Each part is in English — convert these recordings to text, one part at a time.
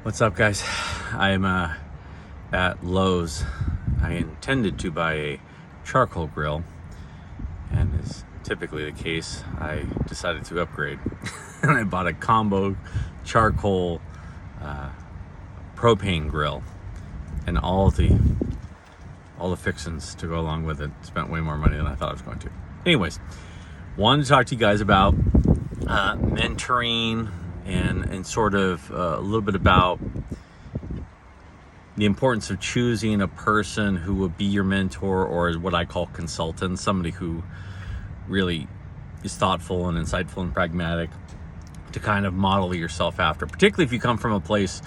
What's up, guys? I'm at Lowe's. I intended to buy a charcoal grill, and as typically the case, I decided to upgrade. And I bought a combo charcoal propane grill and all the fixings to go along with it. Spent way more money than I thought I was going to. Anyways, wanted to talk to you guys about mentoring and sort of a little bit about the importance of choosing a person who will be your mentor, or what I call consultant, somebody who really is thoughtful and insightful and pragmatic to kind of model yourself after, particularly if you come from a place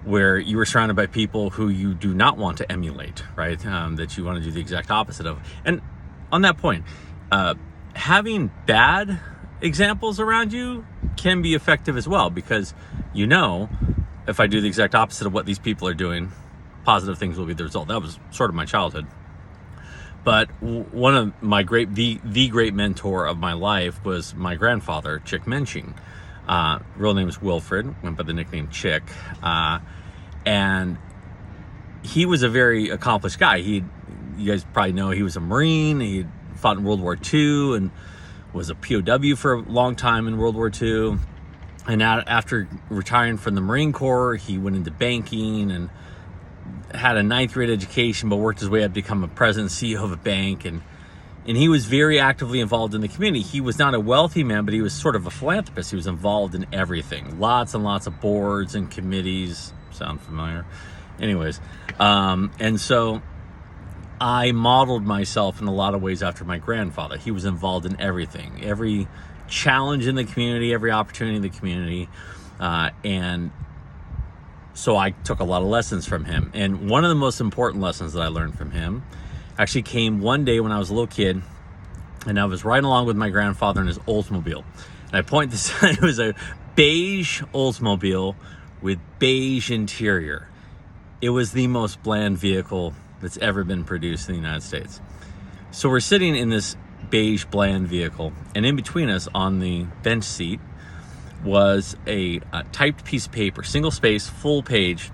where you were surrounded by people who you do not want to emulate, right? That you want to do the exact opposite of. And on that point, having bad examples around you can be effective as well, because if I do the exact opposite of what these people are doing, positive things will be the result. That was sort of my childhood. But one of my the great mentor of my life was my grandfather, Chick Mensching. Real name is Wilfred, went by the nickname Chick. And he was a very accomplished guy. You guys probably know he was a Marine. He fought in World War II and was a POW for a long time in World War II. And after retiring from the Marine Corps, he went into banking and had a 9th grade education, but worked his way up to become a president and CEO of a bank. And he was very actively involved in the community. He was not a wealthy man, but he was sort of a philanthropist. He was involved in everything. Lots and lots of boards and committees. Sound familiar? Anyways, and so I modeled myself in a lot of ways after my grandfather. He was involved in everything, every challenge in the community, every opportunity in the community. And so I took a lot of lessons from him. And one of the most important lessons that I learned from him actually came one day when I was a little kid, and I was riding along with my grandfather in his Oldsmobile. And I point this out, it was a beige Oldsmobile with beige interior. It was the most bland vehicle that's ever been produced in the United States. So we're sitting in this beige bland vehicle, and in between us on the bench seat was a typed piece of paper, single space, full page,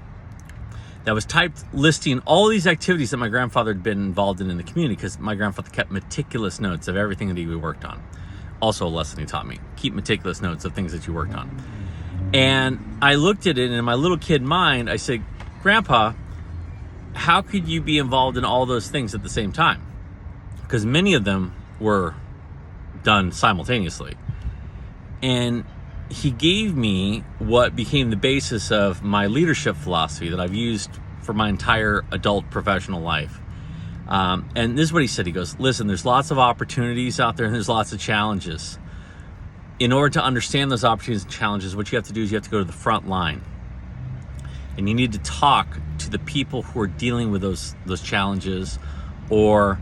that was typed listing all these activities that my grandfather had been involved in the community, because my grandfather kept meticulous notes of everything that he worked on. Also a lesson he taught me: keep meticulous notes of things that you worked on. And I looked at it, and in my little kid mind, I said, Grandpa, how could you be involved in all those things at the same time? Because many of them were done simultaneously. And he gave me what became the basis of my leadership philosophy that I've used for my entire adult professional life. And this is what he said. He goes, listen, there's lots of opportunities out there, and there's lots of challenges. In order to understand those opportunities and challenges, what you have to do is you have to go to the front line. And you need to talk to the people who are dealing with those challenges, or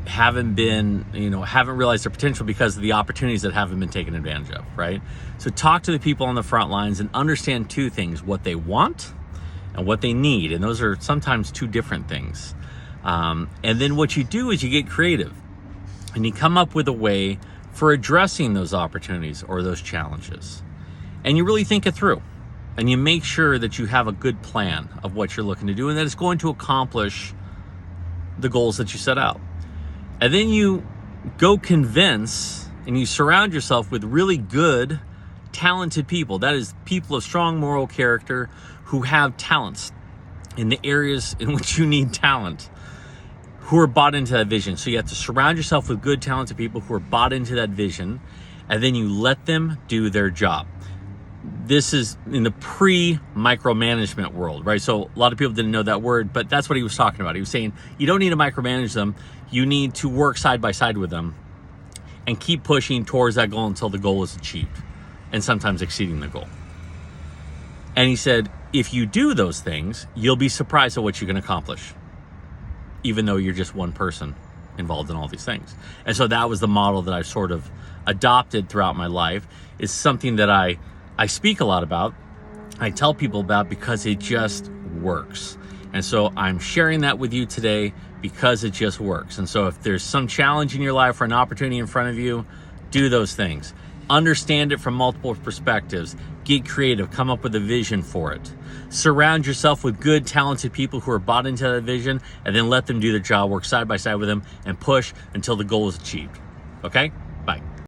haven't realized their potential because of the opportunities that haven't been taken advantage of, right? So talk to the people on the front lines and understand two things: what they want and what they need. And those are sometimes two different things. And then what you do is you get creative, and you come up with a way for addressing those opportunities or those challenges. And you really think it through. And you make sure that you have a good plan of what you're looking to do, and that it's going to accomplish the goals that you set out. And then you go convince, and you surround yourself with really good, talented people. That is, people of strong moral character who have talents in the areas in which you need talent, who are bought into that vision. So you have to surround yourself with good, talented people who are bought into that vision, and then you let them do their job. This is in the pre-micromanagement world, right? So a lot of people didn't know that word, but that's what he was talking about. He was saying you don't need to micromanage them. You need to work side by side with them and keep pushing towards that goal until the goal is achieved, and sometimes exceeding the goal. And he said, if you do those things, you'll be surprised at what you can accomplish, even though you're just one person involved in all these things. And so that was the model that I've sort of adopted throughout my life. It's something that I speak a lot about, I tell people about, because it just works. And so I'm sharing that with you today because it just works. And so if there's some challenge in your life or an opportunity in front of you, do those things. Understand it from multiple perspectives. Get creative. Come up with a vision for it. Surround yourself with good, talented people who are bought into that vision, and then let them do the job. Work side by side with them and push until the goal is achieved. Okay? Bye.